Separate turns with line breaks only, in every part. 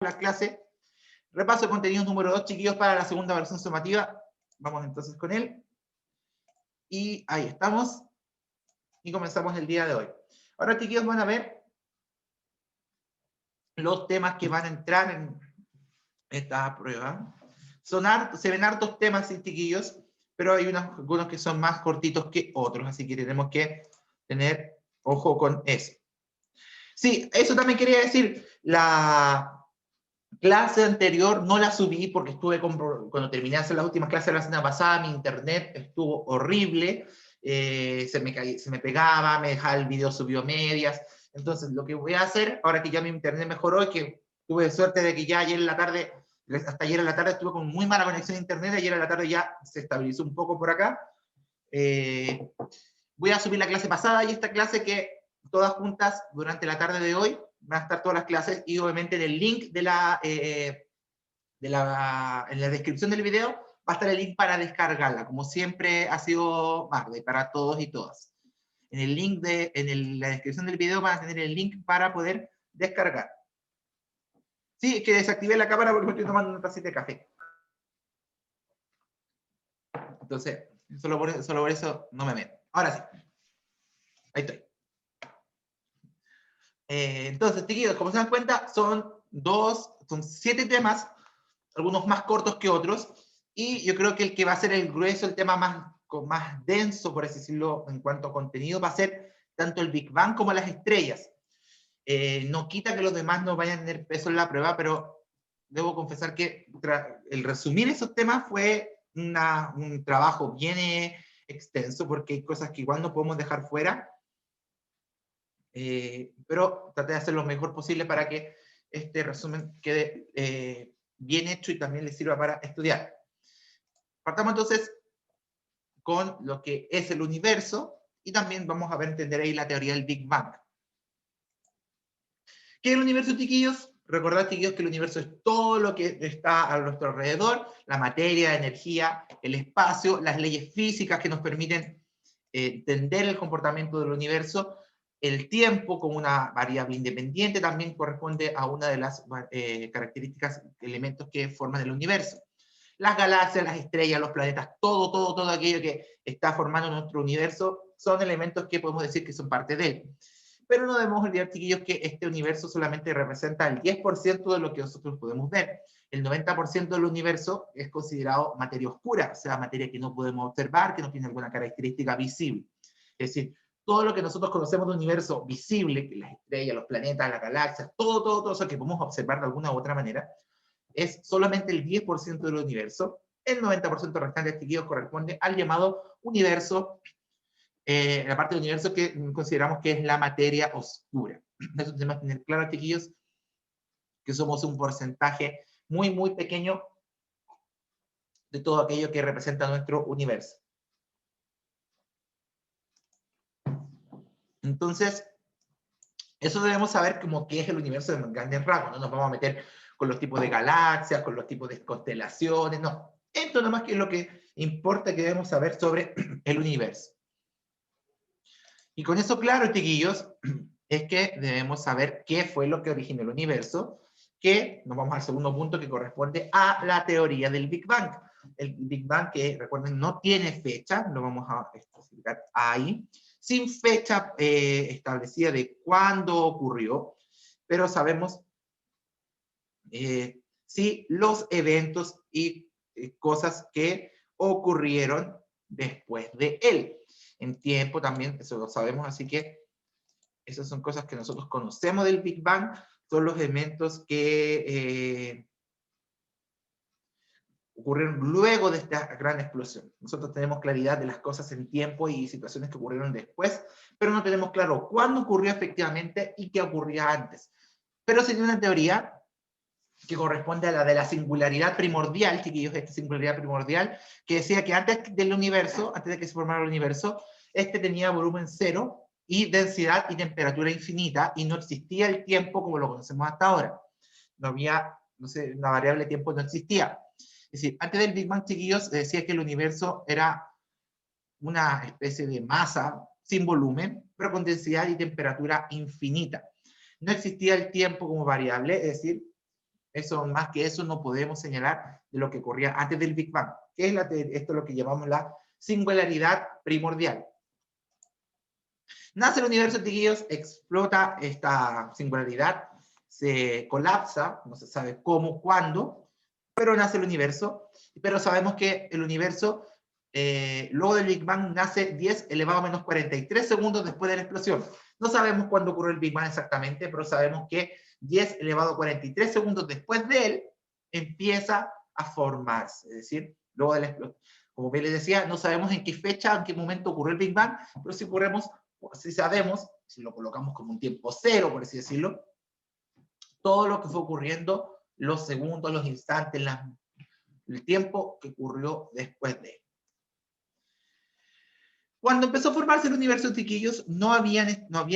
la clase. Repaso de contenidos número 2, chiquillos, para la segunda versión sumativa. Vamos entonces con él. Y ahí estamos. Y comenzamos el día de hoy. Ahora, chiquillos, van a ver los temas que van a entrar en esta prueba. Se ven hartos temas, sí, chiquillos, pero hay algunos que son más cortitos que otros, así que tenemos que tener ojo con eso. Sí, eso también quería decir. La clase anterior no la subí porque cuando terminé de hacer las últimas clases de la semana pasada, mi internet estuvo horrible, se me pegaba, me dejaba el video subido a medias. Entonces, lo que voy a hacer, ahora que ya mi internet mejoró y que tuve suerte de que ya ayer en la tarde, hasta ayer en la tarde estuve con muy mala conexión a internet, ayer en la tarde ya se estabilizó un poco por acá. Voy a subir la clase pasada y esta clase que todas juntas durante la tarde de hoy van a estar todas las clases y obviamente en el link en la descripción del video va a estar el link para descargarla, como siempre ha sido para todos y todas. En el link la descripción del video van a tener el link para poder descargar. Sí, es que desactivé la cámara porque estoy tomando una tacita de café. Entonces, solo por eso no me meto. Ahora sí. Ahí estoy. Entonces, chiquillos, como se dan cuenta, son 7 temas, algunos más cortos que otros, y yo creo que el que va a ser el grueso, el tema más denso, por así decirlo, en cuanto a contenido, va a ser tanto el Big Bang como las estrellas. No quita que los demás no vayan a tener peso en la prueba, pero debo confesar que el resumir esos temas fue un trabajo bien extenso, porque hay cosas que igual no podemos dejar fuera, pero traté de hacer lo mejor posible para que este resumen quede bien hecho y también les sirva para estudiar. Partamos entonces con lo que es el universo y también vamos a entender ahí la teoría del Big Bang. ¿Qué es el universo, chiquillos? Recordad, chiquillos, que el universo es todo lo que está a nuestro alrededor, la materia, la energía, el espacio, las leyes físicas que nos permiten entender el comportamiento del universo. El tiempo como una variable independiente también corresponde a una de las características, elementos que forman el universo. Las galaxias, las estrellas, los planetas, todo aquello que está formando nuestro universo son elementos que podemos decir que son parte de él. Pero no debemos olvidar, chiquillos, que este universo solamente representa el 10% de lo que nosotros podemos ver. El 90% del universo es considerado materia oscura, o sea, materia que no podemos observar, que no tiene alguna característica visible. Es decir, todo lo que nosotros conocemos del universo visible, las estrellas, los planetas, las galaxias, todo eso que podemos observar de alguna u otra manera, es solamente el 10% del universo. El 90% restante, chiquillos, corresponde al llamado universo, la parte del universo que consideramos que es la materia oscura. Eso tenemos que tener claro, chiquillos, que somos un porcentaje muy pequeño de todo aquello que representa nuestro universo. Entonces, eso debemos saber como qué es el universo de grandes rasgos. No nos vamos a meter con los tipos de galaxias, con los tipos de constelaciones, no. Esto nomás que es lo que importa que debemos saber sobre el universo. Y con eso claro, chiquillos, es que debemos saber qué fue lo que originó el universo, que nos vamos al segundo punto que corresponde a la teoría del Big Bang. El Big Bang, que recuerden, no tiene fecha, lo vamos a explicar ahí, sin fecha establecida de cuándo ocurrió, pero sabemos sí los eventos y cosas que ocurrieron después de él. En tiempo también, eso lo sabemos, así que esas son cosas que nosotros conocemos del Big Bang, son los eventos que ocurrieron luego de esta gran explosión. Nosotros tenemos claridad de las cosas en tiempo y situaciones que ocurrieron después, pero no tenemos claro cuándo ocurrió efectivamente y qué ocurría antes. Pero sería una teoría que corresponde a la de la singularidad primordial, chiquillos, esta singularidad primordial, que decía que antes del universo, antes de que se formara el universo, este tenía volumen cero y densidad y temperatura infinita, y no existía el tiempo como lo conocemos hasta ahora. No había, no sé, una variable tiempo no existía. Es decir, antes del Big Bang, chiquillos, decía que el universo era una especie de masa sin volumen, pero con densidad y temperatura infinita. No existía el tiempo como variable, es decir, Eso, más que eso no podemos señalar de lo que ocurría antes del Big Bang, que es esto es lo que llamamos la singularidad primordial. Nace el universo, chiquillos, explota esta singularidad, se colapsa, no se sabe cómo, cuándo, pero nace el universo, pero sabemos que el universo, luego del Big Bang, nace 10 elevado a menos 43 segundos después de la explosión. No sabemos cuándo ocurrió el Big Bang exactamente, pero sabemos que 10 elevado a 43 segundos después de él, empieza a formarse, es decir, luego de la explosión. Como bien les decía, no sabemos en qué fecha, en qué momento ocurrió el Big Bang, pero si sabemos, si lo colocamos como un tiempo cero, por así decirlo, todo lo que fue ocurriendo, los segundos, los instantes, el tiempo que ocurrió después de él. Cuando empezó a formarse el universo, chiquillos, no habían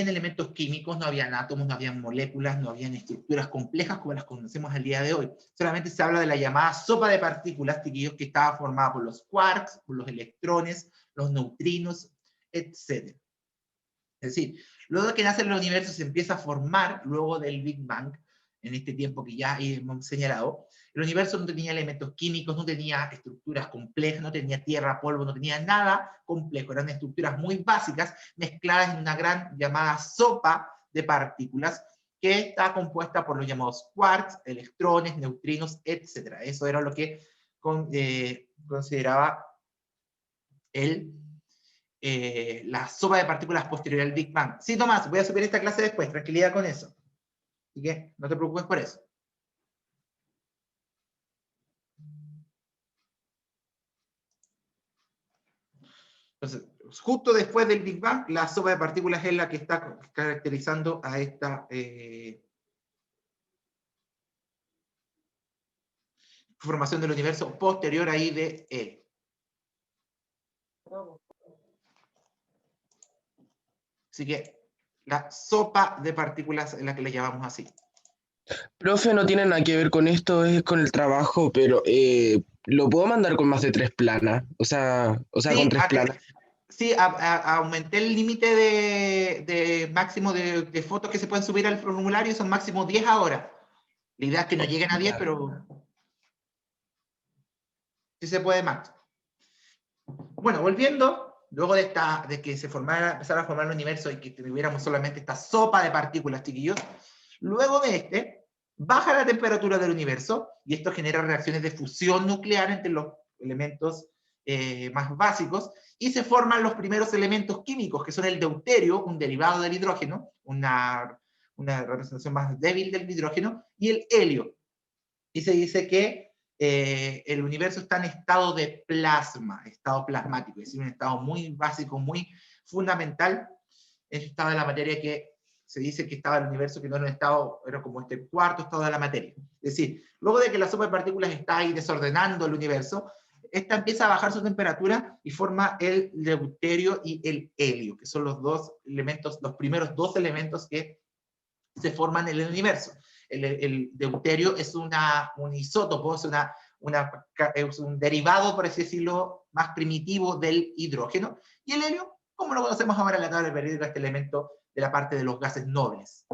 elementos químicos, no habían átomos, no habían moléculas, no habían estructuras complejas como las conocemos al día de hoy. Solamente se habla de la llamada sopa de partículas, chiquillos, que estaba formada por los quarks, por los electrones, los neutrinos, etc. Es decir, luego de que nace el universo se empieza a formar, luego del Big Bang, en este tiempo que ya hemos señalado, el universo no tenía elementos químicos, no tenía estructuras complejas, no tenía tierra, polvo, no tenía nada complejo, eran estructuras muy básicas mezcladas en una gran llamada sopa de partículas que está compuesta por los llamados quarks, electrones, neutrinos, etc. Eso era lo que consideraba la sopa de partículas posterior al Big Bang. Sí, Tomás, voy a subir esta clase después, tranquilidad con eso. Así que no te preocupes por eso. Entonces, justo después del Big Bang, la sopa de partículas es la que está caracterizando a esta formación del universo posterior ahí de él. Así que la sopa de partículas es la que le llamamos así.
Profe, no tiene nada que ver con esto, es con el trabajo, pero ¿lo puedo mandar con más de 3 planas? O sea
Sí,
con 3 planas.
sí, aumenté el límite de máximo de fotos que se pueden subir al formulario, son máximo 10 ahora. La idea es que no lleguen a 10, pero sí se puede más. Bueno, volviendo, luego de que empezara a formar el universo y que tuviéramos solamente esta sopa de partículas, chiquillos, luego de baja la temperatura del universo y esto genera reacciones de fusión nuclear entre los elementos más básicos y se forman los primeros elementos químicos, que son el deuterio, un derivado del hidrógeno, una representación más débil del hidrógeno, y el helio. Y se dice que el universo está en estado de plasma, estado plasmático, es decir, un estado muy básico, muy fundamental. Ese estado de la materia que se dice que estaba el universo, que no era un estado, era como este cuarto estado de la materia. Es decir, luego de que la sopa de partículas está ahí desordenando el universo, esta empieza a bajar su temperatura y forma el deuterio y el helio, que son los dos elementos, los primeros dos elementos que se forman en el universo. El deuterio es un isótopo, es un derivado, por así decirlo, más primitivo del hidrógeno, y el helio, como lo conocemos ahora en la tabla periódica, este elemento de la parte de los gases nobles.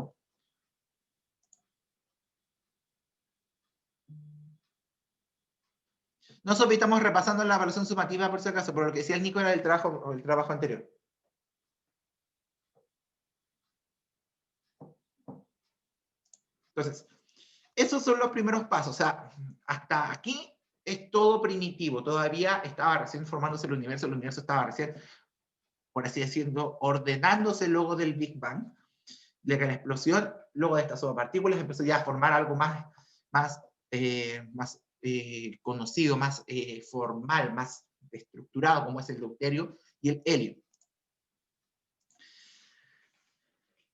Nosotros estamos repasando la evaluación sumativa, por si acaso, por lo que decía el Nico era el trabajo anterior. Entonces, esos son los primeros pasos. O sea, hasta aquí es todo primitivo. Todavía estaba recién formándose el universo estaba recién, por así decirlo, ordenándose luego del Big Bang, de que la explosión, luego de estas subpartículas, empezó ya a formar algo más conocido, más formal, más estructurado, como es el deuterio y el helio.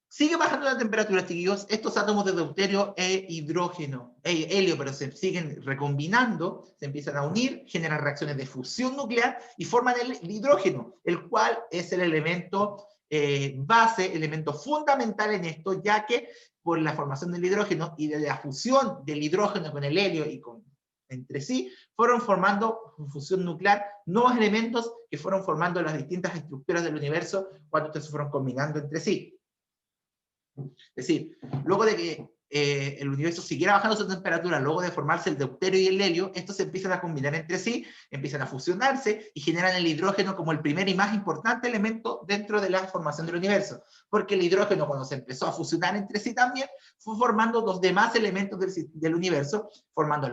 Sigue bajando la temperatura, chiquillos. Estos átomos de deuterio e helio, pero se siguen recombinando, se empiezan a unir, generan reacciones de fusión nuclear y forman el hidrógeno, el cual es el elemento base, elemento fundamental en esto, ya que por la formación del hidrógeno y de la fusión del hidrógeno con el helio y entre sí, fueron formando fusión nuclear nuevos elementos que fueron formando las distintas estructuras del universo cuando estos se fueron combinando entre sí. Es decir, luego de que el universo siguiera bajando su temperatura luego de formarse el deuterio y el helio, estos se empiezan a combinar entre sí, empiezan a fusionarse y generan el hidrógeno como el primer y más importante elemento dentro de la formación del universo. Porque el hidrógeno, cuando se empezó a fusionar entre sí también, fue formando los demás elementos del universo, formando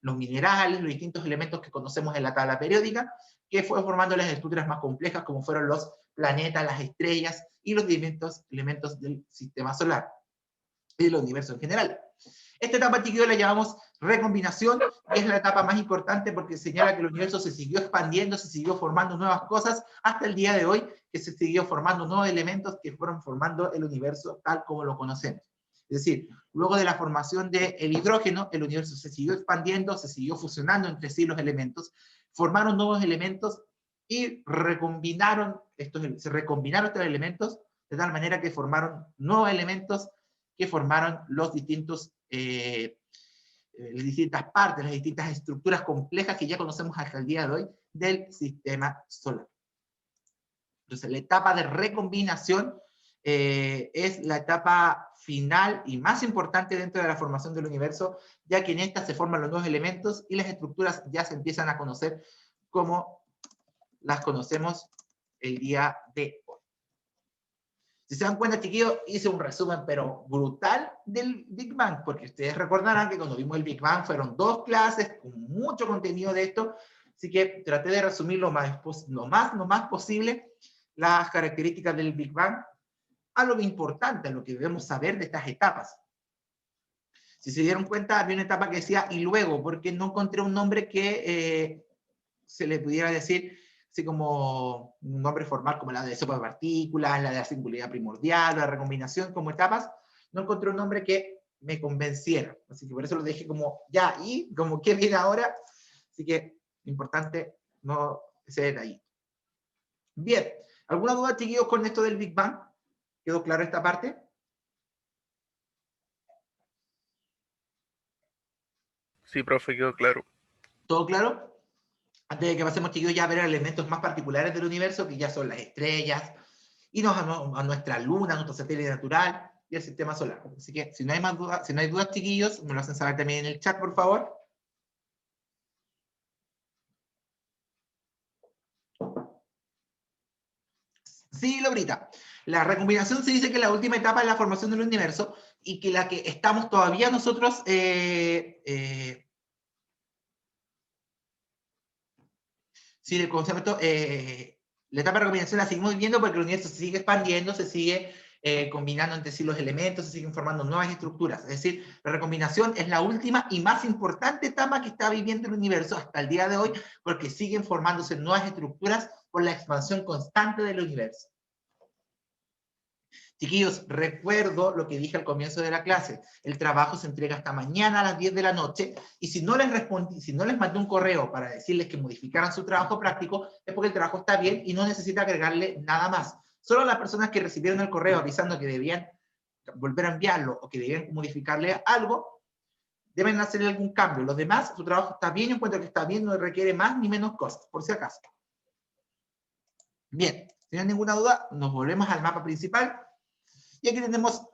los minerales, los distintos elementos que conocemos en la tabla periódica, que fue formando las estructuras más complejas como fueron los planetas, las estrellas y los distintos elementos del sistema solar y del universo en general. Esta etapa, chiquillos, la llamamos recombinación, y es la etapa más importante porque señala que el universo se siguió expandiendo, se siguió formando nuevas cosas, hasta el día de hoy, que se siguió formando nuevos elementos que fueron formando el universo tal como lo conocemos. Es decir, luego de la formación del hidrógeno, el universo se siguió expandiendo, se siguió fusionando entre sí los elementos, formaron nuevos elementos y se recombinaron estos elementos de tal manera que formaron nuevos elementos que formaron los distintos, las distintas partes, las distintas estructuras complejas que ya conocemos hasta el día de hoy del sistema solar. Entonces, la etapa de recombinación es la etapa final y más importante dentro de la formación del universo, ya que en esta se forman los nuevos elementos y las estructuras ya se empiezan a conocer como las conocemos el día de hoy. Si se dan cuenta, chiquillos, hice un resumen, pero brutal, del Big Bang, porque ustedes recordarán que cuando vimos el Big Bang fueron 2 clases con mucho contenido de esto, así que traté de resumir lo más posible las características del Big Bang a lo importante, a lo que debemos saber de estas etapas. Si se dieron cuenta, había una etapa que decía y luego, porque no encontré un nombre que se le pudiera decir así como un nombre formal como la de sopa de partículas, la de la singularidad primordial, la recombinación como etapas, no encontré un nombre que me convenciera. Así que por eso lo dejé como ya, y como qué viene ahora. Así que importante no ese detalle. Bien, ¿alguna duda, chiquillos, con esto del Big Bang? ¿Quedó claro esta parte?
Sí, profe, quedó claro.
¿Todo claro? Antes de que pasemos, chiquillos, ya a ver elementos más particulares del universo, que ya son las estrellas, y a nuestra luna, a nuestro satélite natural y el sistema solar. Así que si no hay más dudas, si no hay dudas, chiquillos, me lo hacen saber también en el chat, por favor. Sí, Laurita. La recombinación se dice que es la última etapa de la formación del universo y que la que estamos todavía nosotros sí, el concepto, la etapa de recombinación la seguimos viviendo porque el universo se sigue expandiendo, se sigue combinando entre sí los elementos, se siguen formando nuevas estructuras. Es decir, la recombinación es la última y más importante etapa que está viviendo el universo hasta el día de hoy, porque siguen formándose nuevas estructuras por la expansión constante del universo. Chiquillos, recuerdo lo que dije al comienzo de la clase. El trabajo se entrega hasta mañana a las 10 de la noche y si no les respondí, si no les mandé un correo para decirles que modificaran su trabajo práctico, es porque el trabajo está bien y no necesita agregarle nada más. Solo las personas que recibieron el correo avisando que debían volver a enviarlo o que debían modificarle algo, deben hacerle algún cambio. Los demás, su trabajo está bien, yo encuentro que está bien, no requiere más ni menos cosas, por si acaso. Bien, si no hay ninguna duda, nos volvemos al mapa principal. Y aquí tenemos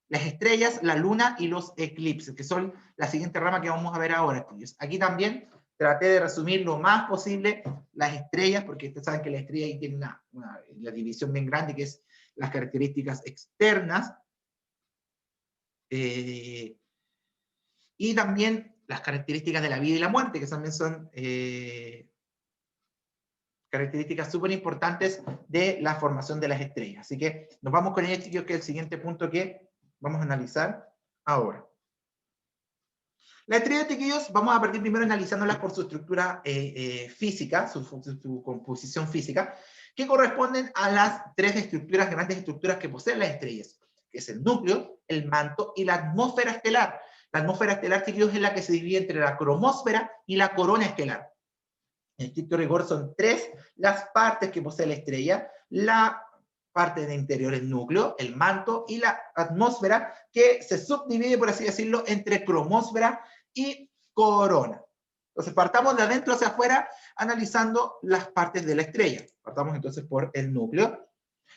las estrellas, la luna y los eclipses, que son la siguiente rama que vamos a ver ahora. Aquí también traté de resumir lo más posible las estrellas, porque ustedes saben que la estrella ahí tiene la división bien grande, que es las características externas, y también las características de la vida y la muerte, que también son características súper importantes de la formación de las estrellas. Así que nos vamos con este, que es el siguiente punto que vamos a analizar ahora. Las estrellas, chiquillos, vamos a partir primero analizándolas por su estructura física, su composición física, que corresponden a las 3 grandes estructuras que poseen las estrellas, que es el núcleo, el manto y la atmósfera estelar. La atmósfera estelar, chiquillos, es la que se divide entre la cromósfera y la corona estelar. En estricto rigor son 3 las partes que posee la estrella: la parte de interior, el núcleo, el manto y la atmósfera, que se subdivide, por así decirlo, entre cromósfera y corona. Entonces partamos de adentro hacia afuera analizando las partes de la estrella. Partamos entonces por el núcleo.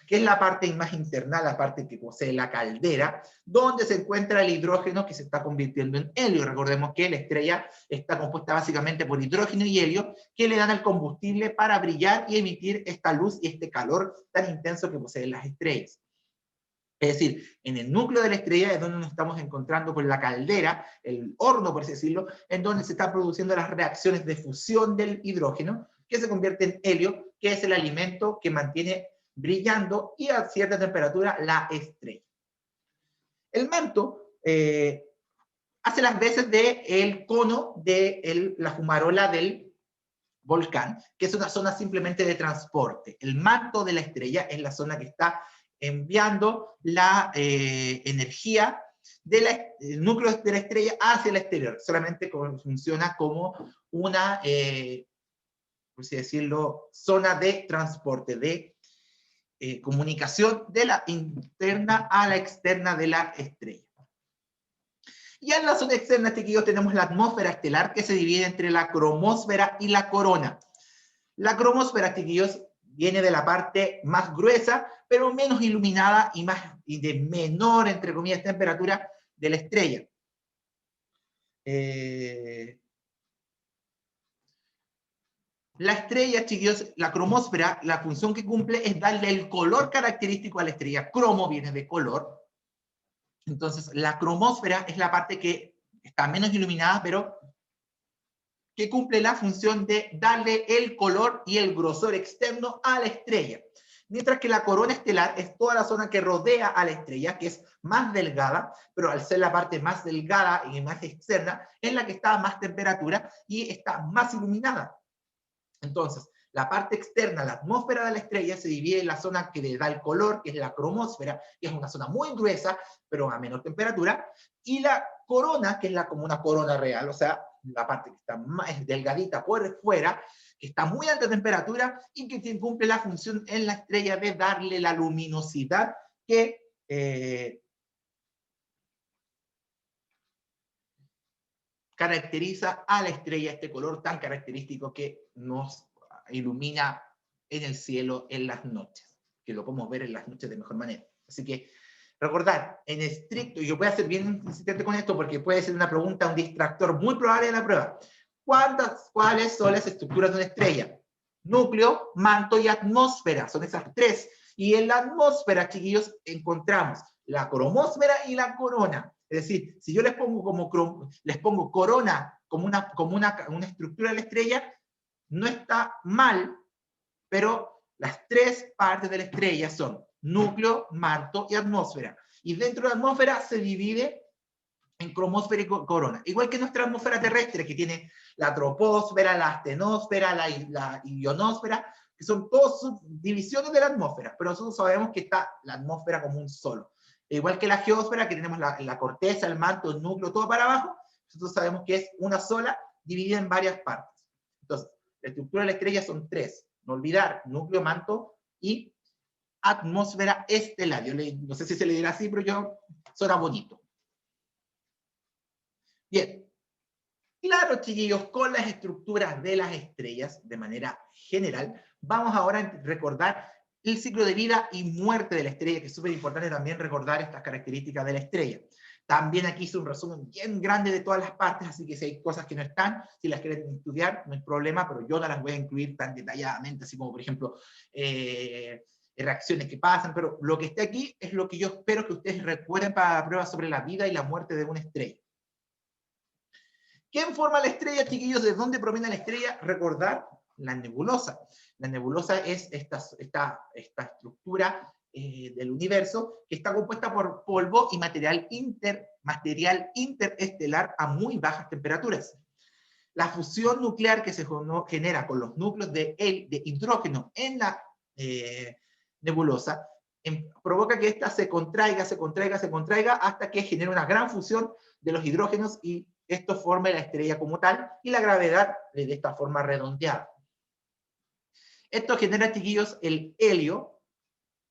que es la parte más interna, la parte que posee la caldera, donde se encuentra el hidrógeno que se está convirtiendo en helio. Recordemos que la estrella está compuesta básicamente por hidrógeno y helio, que le dan el combustible para brillar y emitir esta luz y este calor tan intenso que poseen las estrellas. Es decir, en el núcleo de la estrella es donde nos estamos encontrando con la caldera, el horno, por así decirlo, en donde se están produciendo las reacciones de fusión del hidrógeno, que se convierte en helio, que es el alimento que mantiene brillando y a cierta temperatura la estrella. El manto hace las veces del cono de la fumarola del volcán, que es una zona simplemente de transporte. El manto de la estrella es la zona que está enviando la energía del núcleo de la estrella hacia el exterior. Solamente funciona como una, por así decirlo, zona de transporte, de comunicación de la interna a la externa de la estrella. Y en la zona externa, chiquillos, tenemos la atmósfera estelar, que se divide entre la cromósfera y la corona. La cromósfera, chiquillos, viene de la parte más gruesa, pero menos iluminada y de menor, entre comillas, temperatura de la estrella. La estrella, chiquillos, la cromósfera, la función que cumple es darle el color característico a la estrella. Cromo viene de color. Entonces, la cromósfera es la parte que está menos iluminada, pero que cumple la función de darle el color y el grosor externo a la estrella. Mientras que la corona estelar es toda la zona que rodea a la estrella, que es más delgada, pero al ser la parte más delgada y más externa, es la que está a más temperatura y está más iluminada. Entonces, la parte externa, la atmósfera de la estrella, se divide en la zona que le da el color, que es la cromósfera, que es una zona muy gruesa, pero a menor temperatura, y la corona, que es como una corona real, o sea, la parte que está más delgadita por fuera, que está muy alta temperatura y que cumple la función en la estrella de darle la luminosidad que caracteriza a la estrella, este color tan característico que nos ilumina en el cielo en las noches, que lo podemos ver en las noches de mejor manera. Así que recordar, en estricto, y yo voy a ser bien insistente con esto porque puede ser una pregunta, un distractor muy probable de la prueba. ¿Cuáles son las estructuras de una estrella? Núcleo, manto y atmósfera, son esas tres. Y en la atmósfera, chiquillos, encontramos la cromósfera y la corona. Es decir, si yo les pongo corona como una estructura de la estrella, no está mal, pero las tres partes de la estrella son núcleo, manto y atmósfera. Y dentro de la atmósfera se divide en cromósfera y corona. Igual que nuestra atmósfera terrestre, que tiene la troposfera, la astenosfera, la ionosfera, que son todas subdivisiones de la atmósfera, pero nosotros sabemos que está la atmósfera como un solo. Igual que la geósfera, que tenemos la corteza, el manto, el núcleo, todo para abajo, nosotros sabemos que es una sola, dividida en varias partes. Entonces, la estructura de la estrella son tres. No olvidar, núcleo, manto y atmósfera estelar. Yo no sé si se le dirá así, pero suena bonito. Bien. Claro, chiquillos, con las estructuras de las estrellas, de manera general, vamos ahora a recordar el ciclo de vida y muerte de la estrella, que es súper importante también recordar estas características de la estrella. También aquí hice un resumen bien grande de todas las partes, así que si hay cosas que no están, si las quieren estudiar, no hay problema, pero yo no las voy a incluir tan detalladamente, así como, por ejemplo, reacciones que pasan, pero lo que está aquí es lo que yo espero que ustedes recuerden para la prueba sobre la vida y la muerte de una estrella. ¿Quién forma la estrella, chiquillos? ¿De dónde proviene la estrella? Recordar la nebulosa. La nebulosa es esta estructura del universo que está compuesta por polvo y material interestelar a muy bajas temperaturas. La fusión nuclear que se genera con los núcleos de hidrógeno en la nebulosa provoca que ésta se contraiga hasta que genera una gran fusión de los hidrógenos y esto forma la estrella como tal y la gravedad de esta forma redondeada. Esto genera, chiquillos, el helio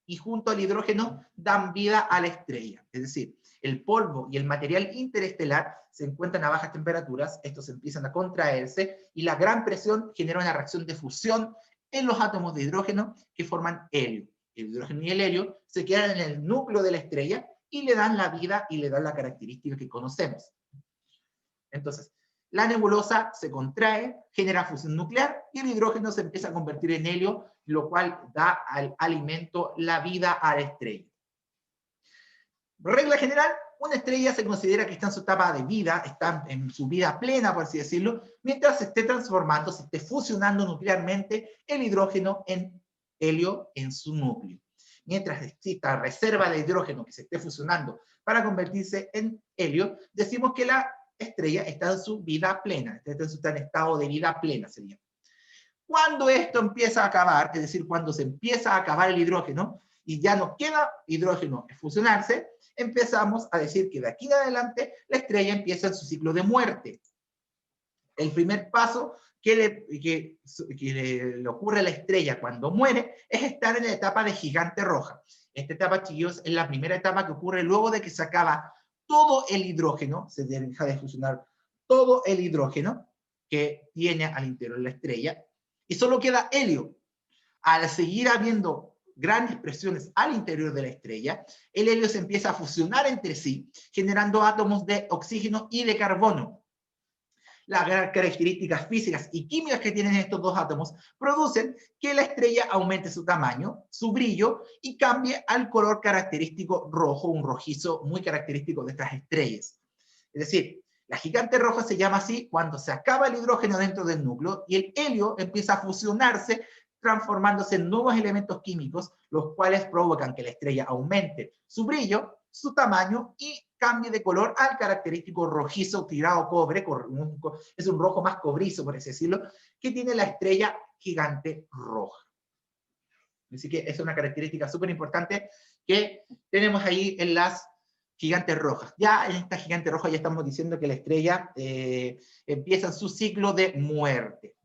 y junto al hidrógeno dan vida a la estrella. Es decir, el polvo y el material interestelar se encuentran a bajas temperaturas, estos empiezan a contraerse y la gran presión genera una reacción de fusión en los átomos de hidrógeno que forman helio. el hidrógeno y el helio, se quedan en el núcleo de la estrella y le dan la vida y le dan la característica que conocemos. Entonces, la nebulosa se contrae, genera fusión nuclear y el hidrógeno se empieza a convertir en helio, lo cual da al alimento, la vida a la estrella. Regla general, una estrella se considera que está en su etapa de vida, está en su vida plena, por así decirlo, mientras se esté transformando, se esté fusionando nuclearmente el hidrógeno en helio en su núcleo. Mientras exista reserva de hidrógeno que se esté fusionando para convertirse en helio, decimos que la estrella está en su vida plena, está en estado de vida plena sería. Cuando esto empieza a acabar, es decir, cuando se empieza a acabar el hidrógeno y ya no queda hidrógeno en fusionarse, empezamos a decir que de aquí en adelante la estrella empieza en su ciclo de muerte. El primer paso que le ocurre a la estrella cuando muere es estar en la etapa de gigante roja. Esta etapa, chicos, es la primera etapa que ocurre luego de que se acaba todo el hidrógeno, se deja de fusionar todo el hidrógeno que tiene al interior de la estrella, y solo queda helio. Al seguir habiendo grandes presiones al interior de la estrella, el helio se empieza a fusionar entre sí, generando átomos de oxígeno y de carbono. Las características físicas y químicas que tienen estos dos átomos producen que la estrella aumente su tamaño, su brillo y cambie al color característico rojo, un rojizo muy característico de estas estrellas. Es decir, la gigante roja se llama así cuando se acaba el hidrógeno dentro del núcleo y el helio empieza a fusionarse, transformándose en nuevos elementos químicos, los cuales provocan que la estrella aumente su brillo, su tamaño y cambie de color al característico rojizo tirado cobre, es un rojo más cobrizo, por así decirlo, que tiene la estrella gigante roja. Así que es una característica súper importante que tenemos ahí en las gigantes rojas. Ya en esta gigante roja ya estamos diciendo que la estrella empieza su ciclo de muerte.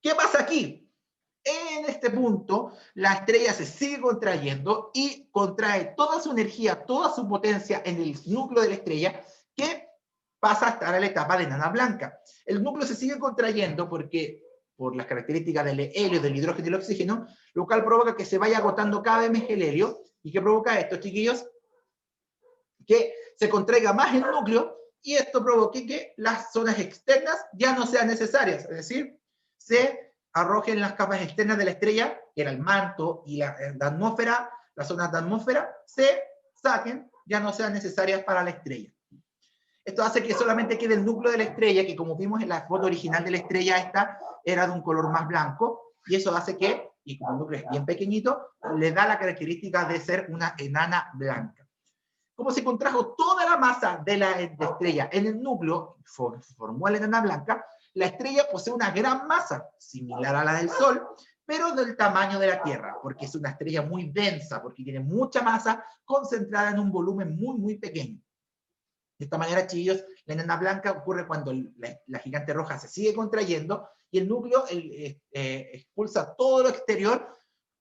¿Qué pasa aquí? En este punto, la estrella se sigue contrayendo y contrae toda su energía, toda su potencia en el núcleo de la estrella, que pasa a estar a la etapa de enana blanca. El núcleo se sigue contrayendo porque, por las características del helio, del hidrógeno y del oxígeno, lo cual provoca que se vaya agotando cada vez más el helio. ¿Y qué provoca esto, chiquillos? Que se contraiga más el núcleo y esto provoque que las zonas externas ya no sean necesarias, es decir, se arrojen las capas externas de la estrella, que era el manto y la atmósfera, las zonas de atmósfera, se saquen, ya no sean necesarias para la estrella. Esto hace que solamente quede el núcleo de la estrella, que como vimos en la foto original de la estrella, esta era de un color más blanco, y eso hace que, y como el núcleo es bien pequeñito, le da la característica de ser una enana blanca. Como se contrajo toda la masa de la estrella en el núcleo, formó la enana blanca, la estrella posee una gran masa, similar a la del Sol, pero del tamaño de la Tierra, porque es una estrella muy densa, porque tiene mucha masa concentrada en un volumen muy, muy pequeño. De esta manera, chicos, la enana blanca ocurre cuando la gigante roja se sigue contrayendo y el núcleo expulsa todo lo exterior,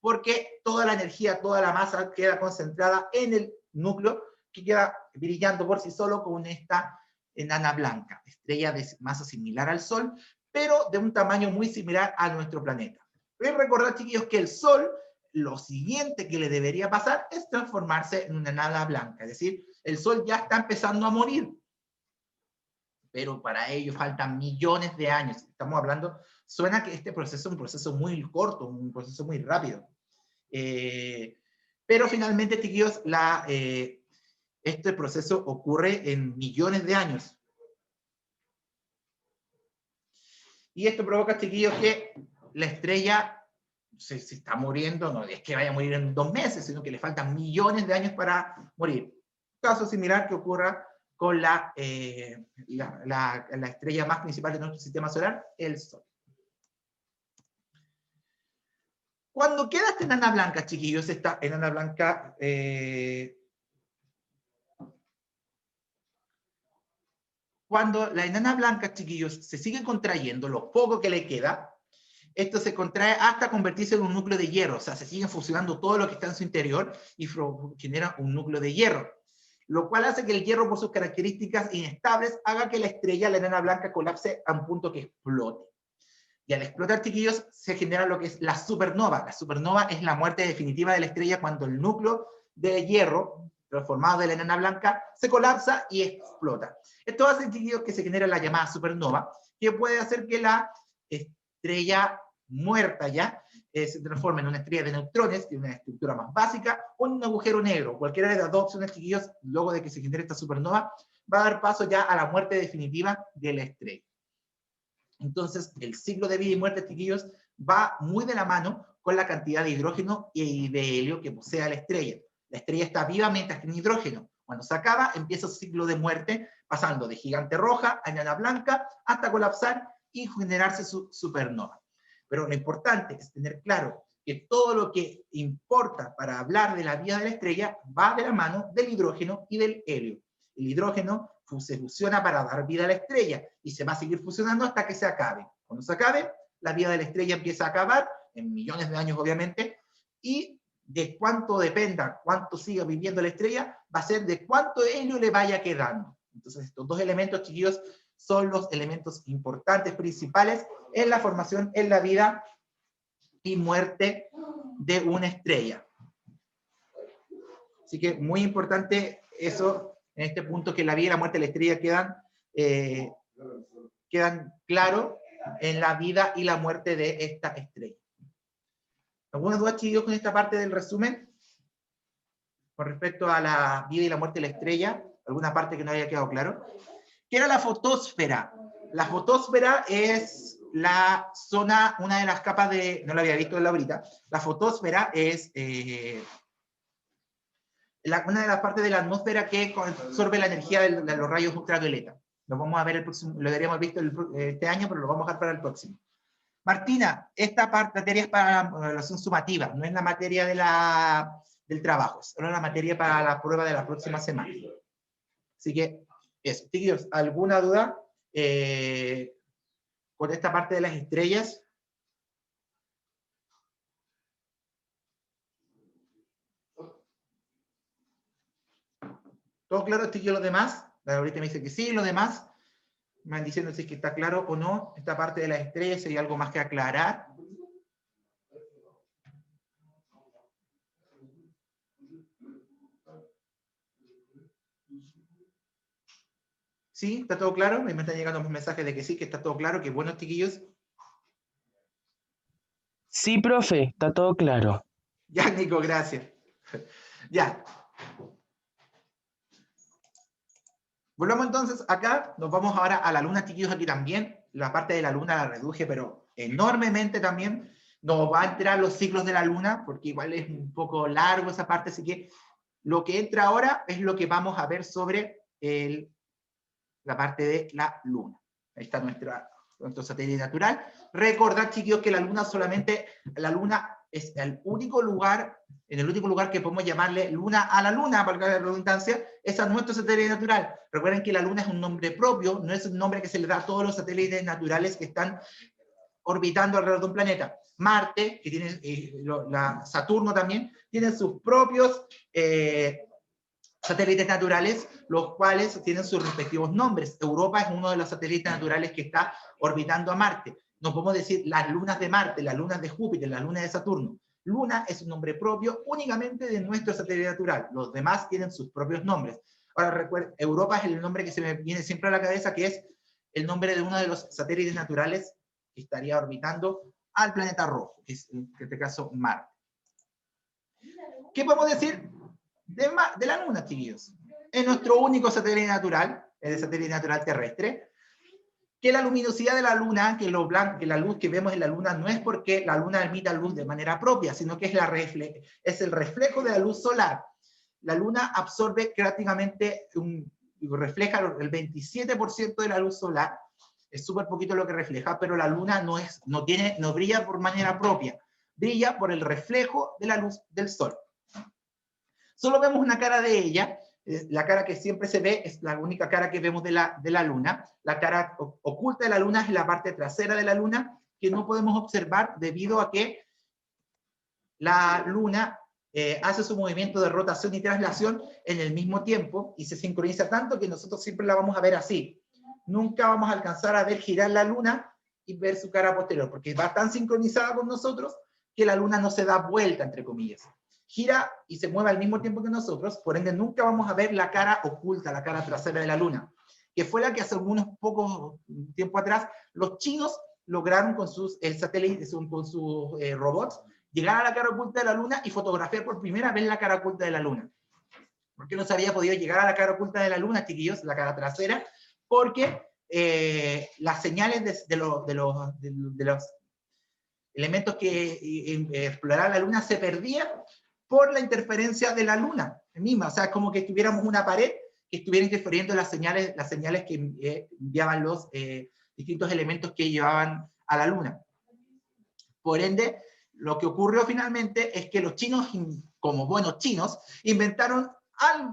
porque toda la energía, toda la masa queda concentrada en el núcleo, que queda brillando por sí solo con esta enana blanca, estrella de masa similar al Sol, pero de un tamaño muy similar a nuestro planeta. Y recordar, chiquillos, que el Sol, lo siguiente que le debería pasar es transformarse en una enana blanca, es decir, el Sol ya está empezando a morir, pero para ello faltan millones de años. Estamos hablando, suena que este proceso es un proceso muy corto, un proceso muy rápido. Pero finalmente, chiquillos, este proceso ocurre en millones de años. Y esto provoca, chiquillos, que la estrella se está muriendo, no es que vaya a morir en 2 meses, sino que le faltan millones de años para morir. Caso similar que ocurra con la estrella más principal de nuestro sistema solar, el Sol. Cuando queda esta enana blanca, chiquillos, esta enana blanca cuando la enana blanca, chiquillos, se sigue contrayendo, lo poco que le queda, esto se contrae hasta convertirse en un núcleo de hierro, o sea, se siguen fusionando todo lo que está en su interior y genera un núcleo de hierro, lo cual hace que el hierro, por sus características inestables, haga que la estrella, la enana blanca, colapse a un punto que explote. Y al explotar, chiquillos, se genera lo que es la supernova. La supernova es la muerte definitiva de la estrella cuando el núcleo de hierro, transformado de la enana blanca, se colapsa y explota. Esto hace, chiquillos, que se genera la llamada supernova, que puede hacer que la estrella muerta ya se transforme en una estrella de neutrones, que es una estructura más básica, o en un agujero negro. Cualquiera de las dos opciones, chiquillos, luego de que se genere esta supernova, va a dar paso ya a la muerte definitiva de la estrella. Entonces, el ciclo de vida y muerte, chiquillos, va muy de la mano con la cantidad de hidrógeno y de helio que posee la estrella. La estrella está viva mientras tiene hidrógeno. Cuando se acaba, empieza el ciclo de muerte, pasando de gigante roja a enana blanca, hasta colapsar y generarse su supernova. Pero lo importante es tener claro que todo lo que importa para hablar de la vida de la estrella va de la mano del hidrógeno y del helio. El hidrógeno se fusiona para dar vida a la estrella y se va a seguir fusionando hasta que se acabe. Cuando se acabe, la vida de la estrella empieza a acabar, en millones de años obviamente, y de cuánto dependa, cuánto siga viviendo la estrella, va a ser de cuánto helio le vaya quedando. Entonces estos dos elementos, chiquillos, son los elementos importantes, principales, en la formación, en la vida y muerte de una estrella. Así que muy importante eso, en este punto, que la vida y la muerte de la estrella quedan claros en la vida y la muerte de esta estrella. ¿Alguna duda, chicos, con esta parte del resumen? Con respecto a la vida y la muerte de la estrella, ¿alguna parte que no haya quedado claro? ¿Qué era la fotosfera? La fotosfera es la zona, una de las capas de, no lo había visto en la ahorita, la fotosfera es una de las partes de la atmósfera que absorbe la energía de los rayos ultravioleta. Lo vamos a ver el próximo, lo habríamos visto este año, pero lo vamos a dejar para el próximo. Martina, esta materia es para la evaluación sumativa, no es la materia del trabajo, es solo la materia para la prueba de la próxima semana. Así que, eso. Chicos, ¿alguna duda con esta parte de las estrellas? ¿Todo claro, chicos, los demás? Ahorita me dice que sí, los demás me van diciendo si es que está claro o no esta parte de las estrellas, si hay algo más que aclarar. ¿Sí? ¿Está todo claro? Me están llegando mis mensajes de que sí, que está todo claro, que buenos, chiquillos.
Sí, profe, está todo claro.
Ya, Nico, gracias. Ya. Volvamos entonces acá, nos vamos ahora a la luna, chiquillos, aquí también. La parte de la luna la reduje, pero enormemente también. Nos va a entrar los ciclos de la luna, porque igual es un poco largo esa parte, así que lo que entra ahora es lo que vamos a ver sobre la parte de la luna. Ahí está nuestro satélite natural. Recordad, chiquillos, que la luna es el único lugar, en el único lugar que podemos llamarle luna a la luna, para la redundancia, es a nuestro satélite natural. Recuerden que la luna es un nombre propio, no es un nombre que se le da a todos los satélites naturales que están orbitando alrededor de un planeta. Marte, que tiene Saturno también, tienen sus propios satélites naturales, los cuales tienen sus respectivos nombres. Europa es uno de los satélites naturales que está orbitando a Marte. No podemos decir las lunas de Marte, las lunas de Júpiter, las lunas de Saturno. Luna es un nombre propio únicamente de nuestro satélite natural. Los demás tienen sus propios nombres. Ahora recuerden, Europa es el nombre que se me viene siempre a la cabeza, que es el nombre de uno de los satélites naturales que estaría orbitando al planeta rojo, que es en este caso Marte. ¿Qué podemos decir de la luna, chiquillos? Es nuestro único satélite natural, el satélite natural terrestre, que la luminosidad de la luna, que la luz que vemos en la luna no es porque la luna emita luz de manera propia, sino que es el reflejo de la luz solar. La luna absorbe prácticamente, refleja el 27% de la luz solar, es súper poquito lo que refleja, pero la luna no brilla por manera propia, brilla por el reflejo de la luz del sol. Solo vemos una cara de ella, la cara que siempre se ve es la única cara que vemos de la luna. La cara oculta de la luna es la parte trasera de la luna, que no podemos observar debido a que la luna hace su movimiento de rotación y traslación en el mismo tiempo y se sincroniza tanto que nosotros siempre la vamos a ver así. Nunca vamos a alcanzar a ver girar la luna y ver su cara posterior, porque va tan sincronizada con nosotros que la luna no se da vuelta, entre comillas. Gira y se mueve al mismo tiempo que nosotros, por ende nunca vamos a ver la cara oculta, la cara trasera de la luna, que fue la que hace unos pocos tiempo atrás los chinos lograron con sus satélites, con sus robots, llegar a la cara oculta de la luna y fotografiar por primera vez la cara oculta de la luna. ¿Por qué no se había podido llegar a la cara oculta de la luna, chiquillos, la cara trasera? Porque las señales de los elementos que exploraban la luna se perdían por la interferencia de la luna misma. O sea, es como que tuviéramos una pared que estuviera interfiriendo las señales que enviaban los distintos elementos que llevaban a la luna. Por ende, lo que ocurrió finalmente es que los chinos, como buenos chinos, inventaron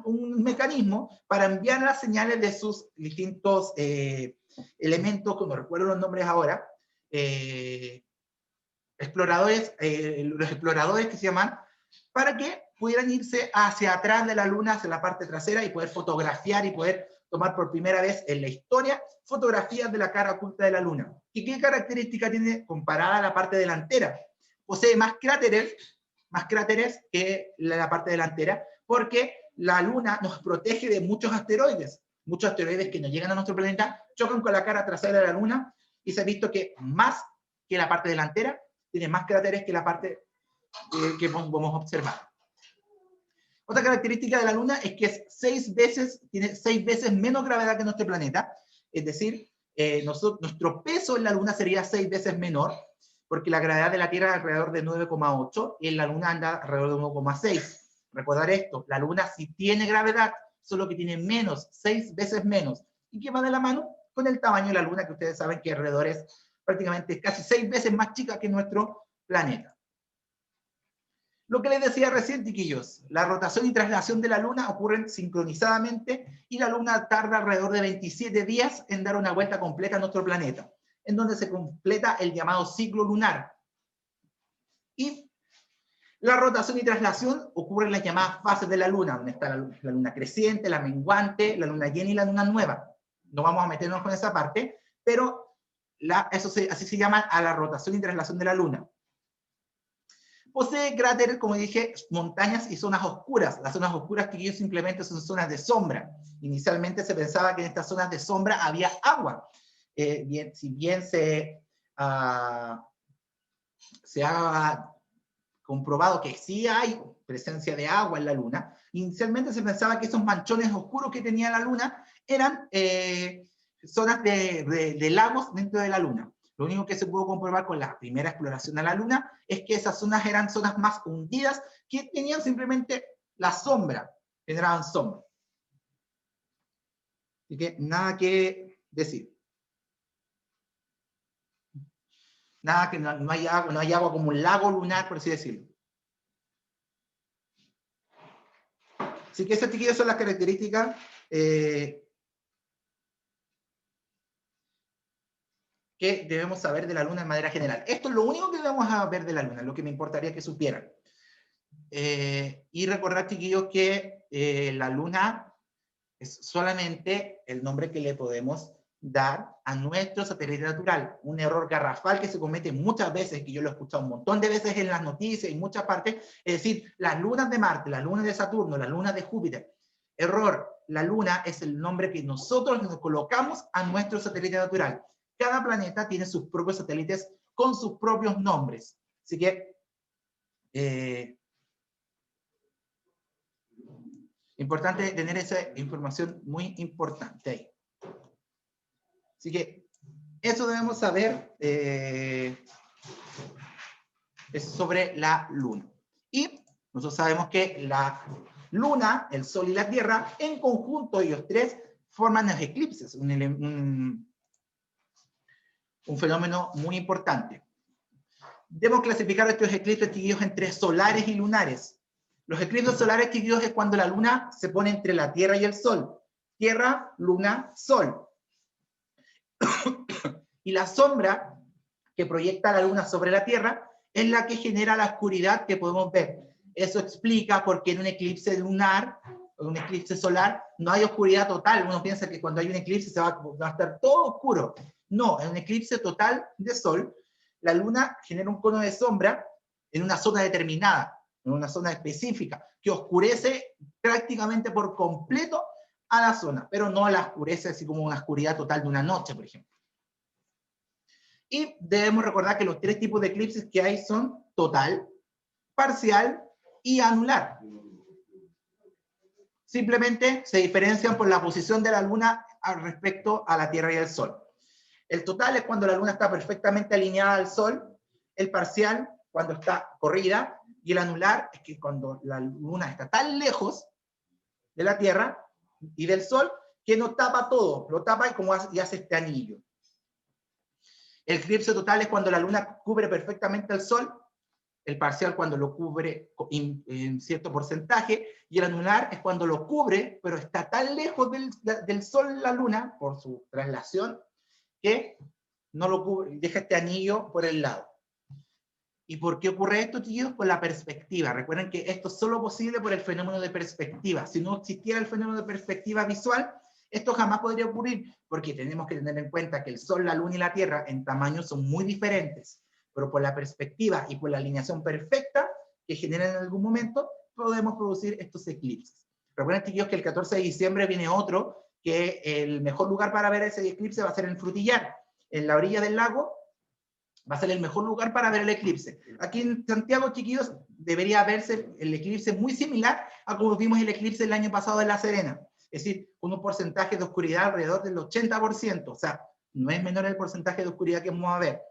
un mecanismo para enviar las señales de sus distintos elementos, como recuerdo los nombres ahora, los exploradores que se llaman, para que pudieran irse hacia atrás de la luna, hacia la parte trasera, y poder fotografiar y poder tomar por primera vez en la historia fotografías de la cara oculta de la luna. ¿Y qué característica tiene comparada a la parte delantera? Posee más cráteres que la parte delantera, porque la luna nos protege de muchos asteroides. Muchos asteroides que nos llegan a nuestro planeta chocan con la cara trasera de la luna, y se ha visto que más que la parte delantera, tiene más cráteres que la parte que podemos observar. Otra característica de la Luna es que tiene 6 veces menos gravedad que nuestro planeta, es decir, nuestro peso en la Luna sería 6 veces menor, porque la gravedad de la Tierra es alrededor de 9,8 y en la Luna anda alrededor de 1,6. Recordar esto, la Luna sí tiene gravedad, solo que tiene menos, 6 veces menos. ¿Y qué va de la mano? Con el tamaño de la Luna, que ustedes saben que alrededor es prácticamente casi 6 veces más chica que nuestro planeta. Lo que les decía recién, chiquillos, la rotación y traslación de la Luna ocurren sincronizadamente y la Luna tarda alrededor de 27 días en dar una vuelta completa a nuestro planeta, en donde se completa el llamado ciclo lunar. Y la rotación y traslación ocurre en las llamadas fases de la Luna, donde está la Luna creciente, la menguante, la Luna llena y la Luna nueva. No vamos a meternos con esa parte, pero así se llama a la rotación y traslación de la Luna. Posee cráteres, como dije, montañas y zonas oscuras. Las zonas oscuras, que simplemente son zonas de sombra. Inicialmente se pensaba que en estas zonas de sombra había agua. Si bien se ha comprobado que sí hay presencia de agua en la Luna, inicialmente se pensaba que esos manchones oscuros que tenía la Luna eran zonas de lagos dentro de la Luna. Lo único que se pudo comprobar con la primera exploración a la Luna es que esas zonas eran zonas más hundidas que tenían simplemente la sombra, generaban sombra. Así que nada que decir. Nada, que no hay agua como un lago lunar, por así decirlo. Así que esas, chiquillos, son las características que debemos saber de la Luna de manera general. Esto es lo único que debemos ver de la Luna, lo que me importaría que supieran. Y recordar, chiquillos, que la Luna es solamente el nombre que le podemos dar a nuestro satélite natural. Un error garrafal que se comete muchas veces, que yo lo he escuchado un montón de veces en las noticias y en muchas partes, es decir, las lunas de Marte, las lunas de Saturno, las lunas de Júpiter. Error, la Luna es el nombre que nosotros nos colocamos a nuestro satélite natural. Cada planeta tiene sus propios satélites con sus propios nombres. Así que, importante tener esa información muy importante ahí. Así que, eso debemos saber es sobre la Luna. Y nosotros sabemos que la Luna, el Sol y la Tierra, en conjunto ellos tres, forman los eclipses, un fenómeno muy importante. Debemos clasificar estos eclipses, chiquillos, entre solares y lunares. Los eclipses solares, chiquillos, es cuando la Luna se pone entre la Tierra y el Sol. Tierra, Luna, Sol. Y la sombra que proyecta la Luna sobre la Tierra es la que genera la oscuridad que podemos ver. Eso explica por qué en un eclipse lunar un eclipse solar, no hay oscuridad total. Uno piensa que cuando hay un eclipse va a estar todo oscuro. No, en un eclipse total de sol, la luna genera un cono de sombra en una zona determinada, en una zona específica, que oscurece prácticamente por completo a la zona, pero no la oscurece así como una oscuridad total de una noche, por ejemplo. Y debemos recordar que los tres tipos de eclipses que hay son total, parcial y anular. Simplemente se diferencian por la posición de la luna respecto a la Tierra y el Sol. El total es cuando la luna está perfectamente alineada al Sol, el parcial cuando está corrida, y el anular es que cuando la luna está tan lejos de la Tierra y del Sol que no tapa todo, lo tapa y hace este anillo. El eclipse total es cuando la luna cubre perfectamente el Sol, el parcial cuando lo cubre en cierto porcentaje, y el anular es cuando lo cubre, pero está tan lejos del Sol la luna, por su traslación, que no lo cubre, deja este anillo por el lado. ¿Y por qué ocurre esto, chicos? Por la perspectiva. Recuerden que esto es solo posible por el fenómeno de perspectiva. Si no existiera el fenómeno de perspectiva visual, esto jamás podría ocurrir, porque tenemos que tener en cuenta que el Sol, la Luna y la Tierra en tamaño son muy diferentes, pero por la perspectiva y por la alineación perfecta que generan en algún momento, podemos producir estos eclipses. Recuerden, chicos, que el 14 de diciembre viene otro, que el mejor lugar para ver ese eclipse va a ser en Frutillar, en la orilla del lago. Va a ser el mejor lugar para ver el eclipse. Aquí en Santiago, chiquillos, debería verse el eclipse muy similar a como vimos el eclipse el año pasado en La Serena. Es decir, con un porcentaje de oscuridad alrededor del 80%. O sea, no es menor el porcentaje de oscuridad que vamos a ver.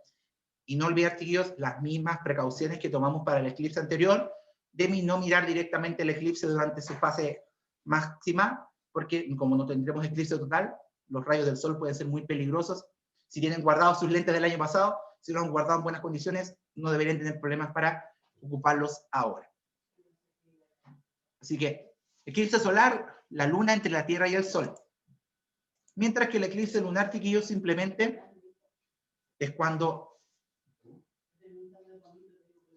Y no olvidar, chiquillos, las mismas precauciones que tomamos para el eclipse anterior, de no mirar directamente el eclipse durante su fase máxima, porque como no tendremos eclipse total, los rayos del sol pueden ser muy peligrosos. Si tienen guardados sus lentes del año pasado, si lo han guardado en buenas condiciones, no deberían tener problemas para ocuparlos ahora. Así que, eclipse solar, la luna entre la Tierra y el Sol. Mientras que el eclipse lunar, chiquillos, simplemente es cuando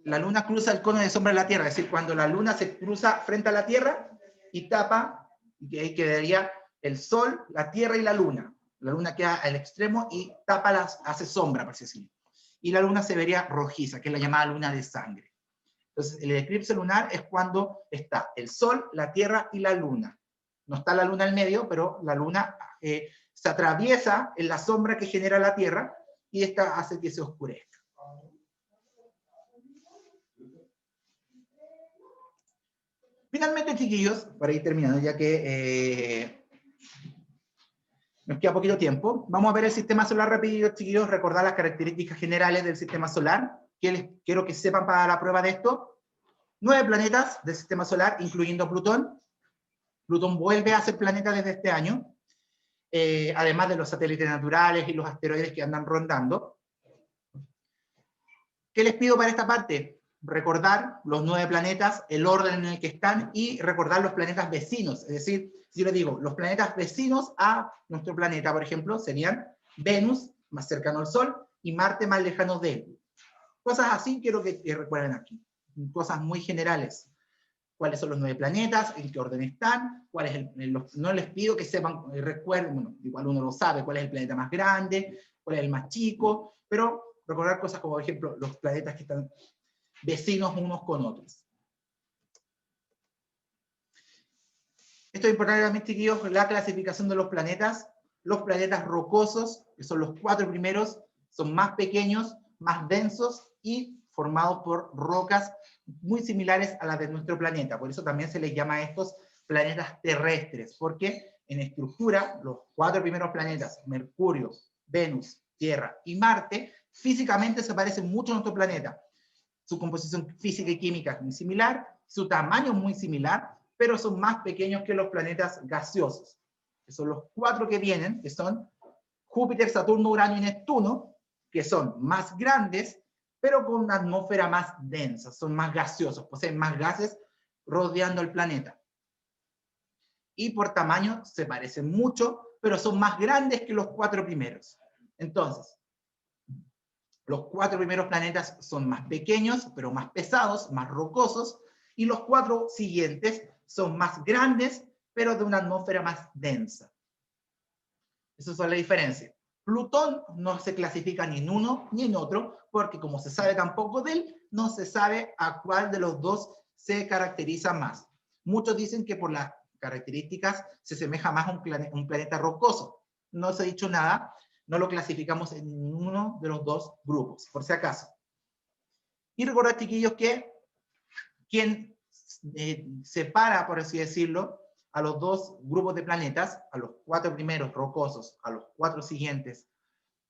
la luna cruza el cono de sombra de la Tierra, es decir, cuando la luna se cruza frente a la Tierra y tapa, y ahí quedaría el Sol, la Tierra y la luna. La luna queda al extremo y tapa hace sombra, por así decirlo. Y la luna se vería rojiza, que es la llamada luna de sangre. Entonces, el eclipse lunar es cuando está el Sol, la Tierra y la luna. No está la luna al medio, pero la luna se atraviesa en la sombra que genera la Tierra y esta hace que se oscurezca. Finalmente, chiquillos, para ir terminando, ya que nos queda poquito tiempo, vamos a ver el sistema solar rápido, chiquillos, recordar las características generales del sistema solar, que les quiero que sepan para la prueba de esto. 9 planetas del sistema solar, incluyendo Plutón. Plutón vuelve a ser planeta desde este año, además de los satélites naturales y los asteroides que andan rondando. ¿Qué les pido para esta parte? Recordar los 9 planetas, el orden en el que están y recordar los planetas vecinos. Es decir, si yo les digo, los planetas vecinos a nuestro planeta, por ejemplo, serían Venus, más cercano al Sol, y Marte, más lejano de él. Cosas así quiero que recuerden aquí. Cosas muy generales. ¿Cuáles son los 9 planetas? ¿En qué orden están? ¿Cuál es no les pido que sepan, recuerden, bueno, igual uno lo sabe, cuál es el planeta más grande, cuál es el más chico, pero recordar cosas como, por ejemplo, los planetas que están vecinos unos con otros. Esto es importante también, chiquillos, la clasificación de los planetas. Los planetas rocosos, que son los 4 primeros, son más pequeños, más densos y formados por rocas muy similares a las de nuestro planeta. Por eso también se les llama a estos planetas terrestres, porque en estructura, los 4 primeros planetas, Mercurio, Venus, Tierra y Marte, físicamente se parecen mucho a nuestro planeta. Su composición física y química es muy similar, su tamaño es muy similar, pero son más pequeños que los planetas gaseosos, que son los 4 que vienen, que son Júpiter, Saturno, Urano y Neptuno, que son más grandes, pero con una atmósfera más densa, son más gaseosos, poseen más gases rodeando el planeta. Y por tamaño se parecen mucho, pero son más grandes que los 4 primeros. Entonces, los 4 primeros planetas son más pequeños, pero más pesados, más rocosos, y los 4 siguientes son más grandes, pero de una atmósfera más densa. Esa es la diferencia. Plutón no se clasifica ni en uno ni en otro, porque como se sabe tan poco de él, no se sabe a cuál de los dos se caracteriza más. Muchos dicen que por las características se asemeja más a un planeta rocoso. No se ha dicho nada, no lo clasificamos en ninguno de los dos grupos, por si acaso. Y recordad, chiquillos, que quien separa, por así decirlo, a los dos grupos de planetas, a los 4 primeros rocosos, a los 4 siguientes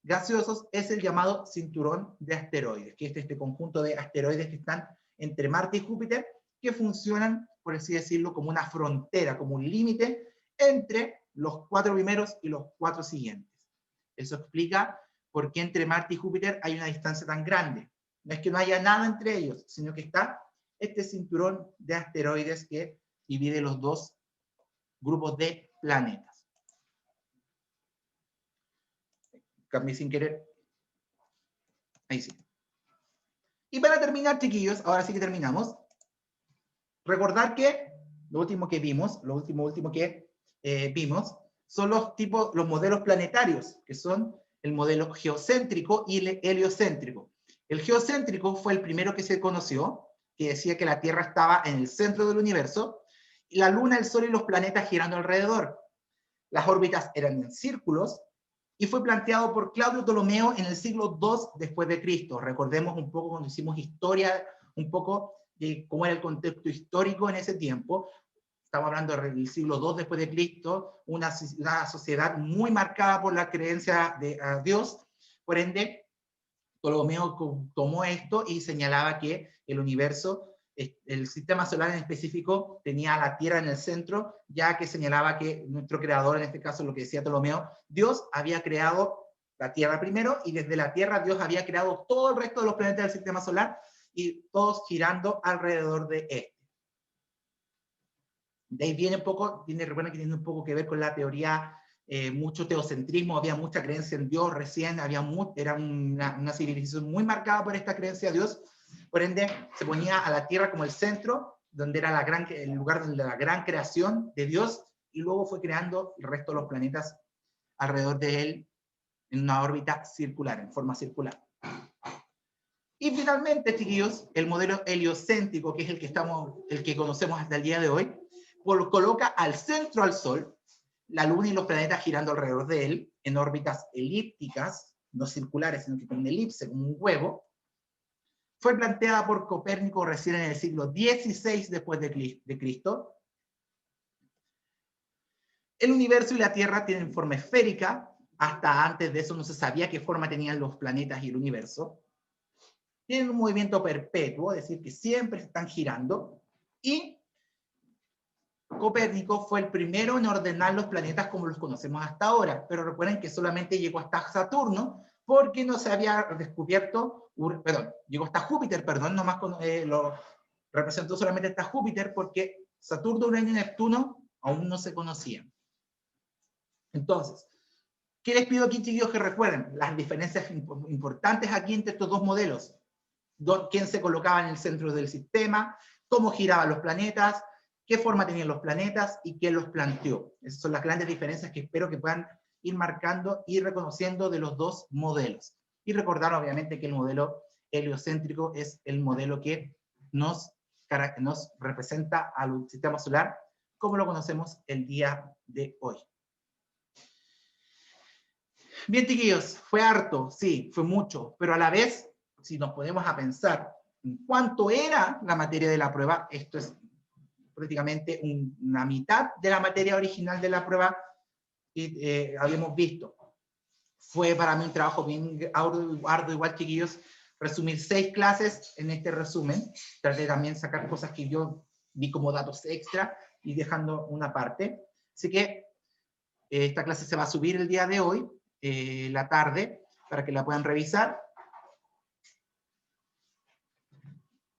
gaseosos, es el llamado cinturón de asteroides, que es este conjunto de asteroides que están entre Marte y Júpiter, que funcionan, por así decirlo, como una frontera, como un límite entre los 4 primeros y los 4 siguientes. Eso explica por qué entre Marte y Júpiter hay una distancia tan grande. No es que no haya nada entre ellos, sino que está este cinturón de asteroides que divide los dos grupos de planetas. Cambié sin querer. Ahí sí. Y para terminar, chiquillos, ahora sí que terminamos. Recordar que lo último que vimos, lo último que vimos, son los modelos planetarios, que son el modelo geocéntrico y el heliocéntrico. El geocéntrico fue el primero que se conoció, que decía que la Tierra estaba en el centro del universo, y la Luna, el Sol y los planetas girando alrededor. Las órbitas eran en círculos, y fue planteado por Claudio Ptolomeo en el siglo II después de Cristo. Recordemos un poco cuando hicimos historia, un poco de cómo era el contexto histórico en ese tiempo. Estamos hablando del siglo II después de Cristo, una sociedad muy marcada por la creencia de Dios. Por ende, Ptolomeo tomó esto y señalaba que el universo, el sistema solar en específico, tenía a la Tierra en el centro, ya que señalaba que nuestro creador, en este caso lo que decía Ptolomeo, Dios había creado la Tierra primero, y desde la Tierra Dios había creado todo el resto de los planetas del sistema solar, y todos girando alrededor de este. De ahí viene un poco, recuerden que tiene un poco que ver con la teoría, mucho teocentrismo, había mucha creencia en Dios recién, era una civilización muy marcada por esta creencia en Dios. Por ende, se ponía a la Tierra como el centro, donde era el lugar de la gran creación de Dios, y luego fue creando el resto de los planetas alrededor de él en una órbita circular, en forma circular. Y finalmente, chiquillos, el modelo heliocéntrico, que es el que conocemos hasta el día de hoy, coloca al centro al Sol, la Luna y los planetas girando alrededor de él, en órbitas elípticas, no circulares, sino que con una elipse, como un huevo. Fue planteada por Copérnico recién en el siglo XVI después de Cristo. El universo y la Tierra tienen forma esférica. Hasta antes de eso no se sabía qué forma tenían los planetas y el universo. Tienen un movimiento perpetuo, es decir, que siempre están girando. Y Copérnico fue el primero en ordenar los planetas como los conocemos hasta ahora, pero recuerden que solamente llegó hasta Saturno, porque no se había descubierto, llegó hasta Júpiter, nomás lo representó solamente hasta Júpiter, porque Saturno, Urano y Neptuno aún no se conocían. Entonces, ¿qué les pido aquí, chiquillos? Que recuerden las diferencias importantes aquí entre estos dos modelos. Quién se colocaba en el centro del sistema, cómo giraban los planetas, qué forma tenían los planetas y quién los planteó. Esas son las grandes diferencias que espero que puedan ir marcando y reconociendo de los dos modelos. Y recordar, obviamente, que el modelo heliocéntrico es el modelo que nos representa al sistema solar como lo conocemos el día de hoy. Bien, chiquillos, fue harto, sí, fue mucho, pero a la vez, si nos ponemos a pensar en cuánto era la materia de la prueba, esto es prácticamente una mitad de la materia original de la prueba que habíamos visto. Fue para mí un trabajo bien arduo, igual, chiquillos, resumir 6 clases en este resumen. Traté de también sacar cosas que yo vi como datos extra y dejando una parte. Así que esta clase se va a subir el día de hoy, la tarde, para que la puedan revisar.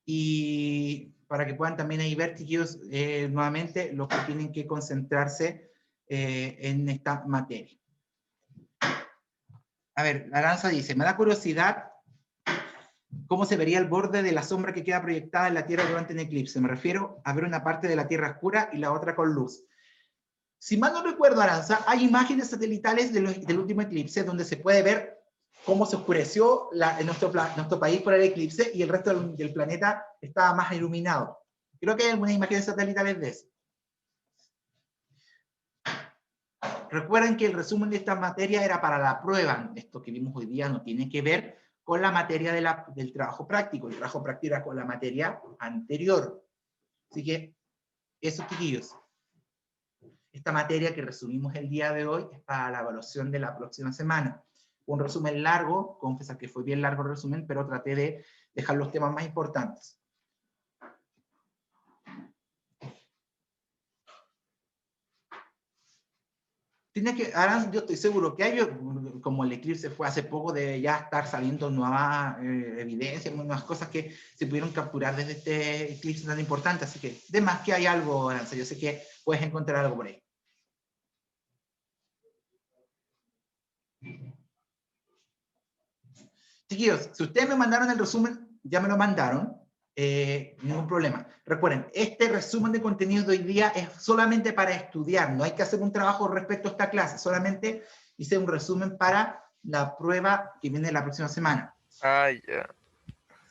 Y para que puedan también ahí ver, chiquillos, nuevamente, los que tienen que concentrarse en esta materia. A ver, Aranza dice, me da curiosidad cómo se vería el borde de la sombra que queda proyectada en la Tierra durante un eclipse. Me refiero a ver una parte de la Tierra oscura y la otra con luz. Si mal no recuerdo, Aranza, hay imágenes satelitales del último eclipse donde se puede ver cómo se oscureció en nuestro país por el eclipse y el resto del planeta estaba más iluminado. Creo que hay algunas imágenes satelitales de eso. Recuerden que el resumen de esta materia era para la prueba. Esto que vimos hoy día no tiene que ver con la materia del trabajo práctico. El trabajo práctico era con la materia anterior. Así que, eso, chiquillos. Esta materia que resumimos el día de hoy es para la evaluación de la próxima semana. Un resumen largo, confesar que fue bien largo el resumen, pero traté de dejar los temas más importantes. Ahora yo estoy seguro que hay, como el eclipse fue hace poco, debe ya estar saliendo nuevas evidencias, nuevas cosas que se pudieron capturar desde este eclipse tan importante, así que de más que hay algo, Aranza, yo sé que puedes encontrar algo por ahí. Chiquillos, si ustedes me mandaron el resumen, ya me lo mandaron, ningún problema. Recuerden, este resumen de contenidos de hoy día es solamente para estudiar, no hay que hacer un trabajo respecto a esta clase, solamente hice un resumen para la prueba que viene la próxima semana.
Ah, ya.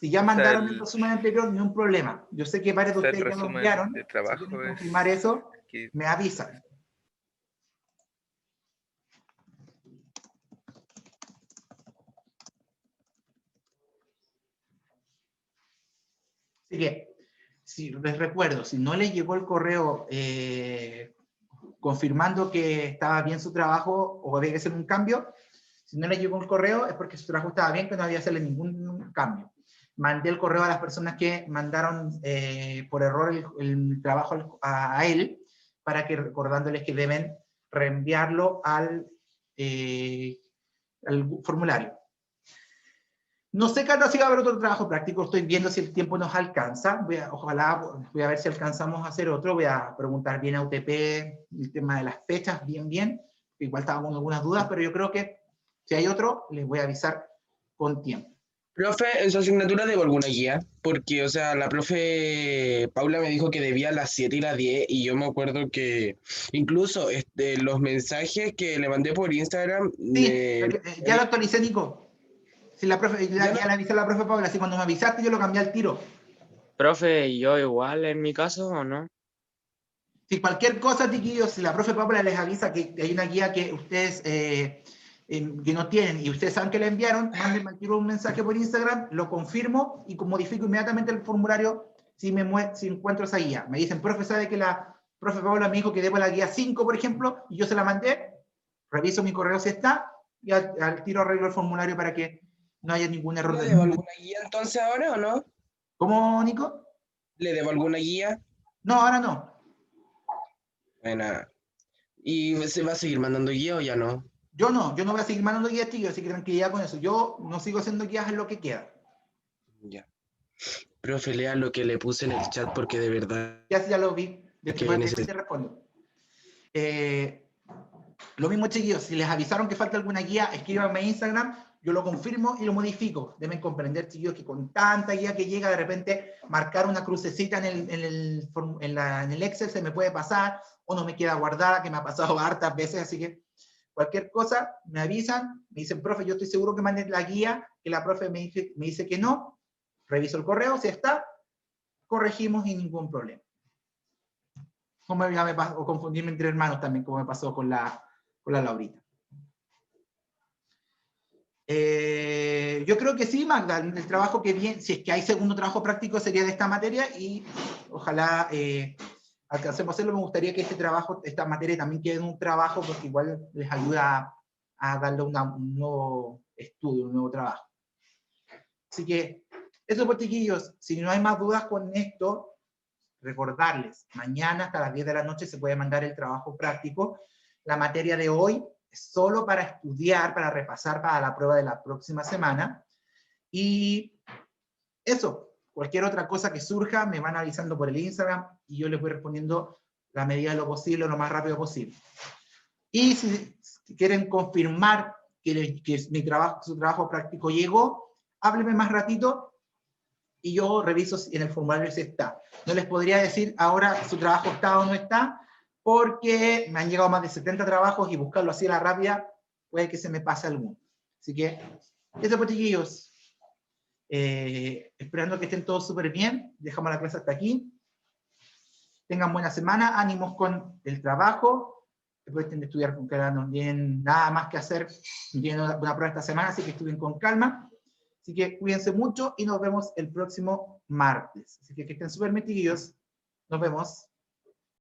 Si ya mandaron el resumen anterior, ningún problema. Yo sé que varios de ustedes ya lo enviaron.
De
Si
trabajo
quieren
es
confirmar eso,
que
me avisan. Así que, si les recuerdo, si no les llegó el correo confirmando que estaba bien su trabajo o había que hacer un cambio, si no les llegó el correo es porque su trabajo estaba bien, que no había que hacerle ningún cambio. Mandé el correo a las personas que mandaron por error el trabajo a él, para que recordándoles que deben reenviarlo al formulario. No sé, Cata, si va a haber otro trabajo práctico, estoy viendo si el tiempo nos alcanza, ojalá, voy a ver si alcanzamos a hacer otro, voy a preguntar bien a UTP el tema de las fechas, bien, igual estaba con algunas dudas, pero yo creo que si hay otro, les voy a avisar con tiempo.
Profe, en su asignatura debo alguna guía, porque, o sea, la profe Paula me dijo que debía las 7 y las 10, y yo me acuerdo que incluso los mensajes que le mandé por Instagram,
Sí, ya lo actualicé, Nico. Si la profe, ya le avisé a la profe Paula, así cuando me avisaste yo lo cambié al tiro.
Profe, ¿y yo igual en mi caso o no?
Si cualquier cosa, chiquillos, si la profe Paula les avisa que hay una guía que ustedes que no tienen y ustedes saben que la enviaron, mándenme al tiro un mensaje por Instagram, lo confirmo y modifico inmediatamente el formulario si encuentro esa guía. Me dicen, profe, ¿sabe que la profe Paula me dijo que debo la guía 5, por ejemplo, y yo se la mandé? Reviso mi correo si está y al tiro arreglo el formulario para que no haya ningún error.
¿Le debo alguna guía entonces ahora o no?
¿Cómo, Nico?
¿Le debo alguna guía?
No, ahora no.
Bueno, ¿y se va a seguir mandando guía o ya no?
Yo no voy a seguir mandando guías, chicos, así que tranquilidad con eso. Yo no sigo haciendo guías en lo que queda.
Ya. Profe, lea lo que le puse en el chat porque de verdad
Ya lo vi.
que
Después te respondo. Lo mismo, chiquillos, si les avisaron que falta alguna guía, escríbanme a Instagram, yo lo confirmo y lo modifico. Deben comprender, chiquillos, que con tanta guía que llega, de repente marcar una crucecita en el Excel se me puede pasar, o no me queda guardada, que me ha pasado hartas veces, así que cualquier cosa, me avisan, me dicen, profe, yo estoy seguro que mandé la guía, que la profe me dice que no, reviso el correo, si está, corregimos y ningún problema. Como ya me pasó, o confundirme entre hermanos también, como me pasó con la Laurita. Yo creo que sí, Magda, el trabajo que viene, si es que hay segundo trabajo práctico, sería de esta materia y ojalá alcancemos a hacerlo. Me gustaría que esta materia también quede en un trabajo, porque igual les ayuda a darle un nuevo estudio, un nuevo trabajo. Así que, eso pues, chiquillos, si no hay más dudas con esto, recordarles, mañana hasta las 10 de la noche se puede mandar el trabajo práctico. La materia de hoy es solo para estudiar, para repasar para la prueba de la próxima semana. Y eso, cualquier otra cosa que surja, me van avisando por el Instagram y yo les voy respondiendo la medida de lo posible, lo más rápido posible. Y si quieren confirmar que su trabajo práctico llegó, háblenme más ratito y yo reviso en el formulario si está. No les podría decir ahora su trabajo está o no está, porque me han llegado más de 70 trabajos y buscarlo así a la rápida, puede que se me pase alguno. Así que, eso pues, chiquillos. Esperando que estén todos súper bien. Dejamos la clase hasta aquí. Tengan buena semana, ánimos con el trabajo. Después tienen que estudiar con calma, no tienen nada más que hacer. Tienen una prueba esta semana, así que estudien con calma. Así que cuídense mucho y nos vemos el próximo martes. Así que estén súper metidos. Nos vemos.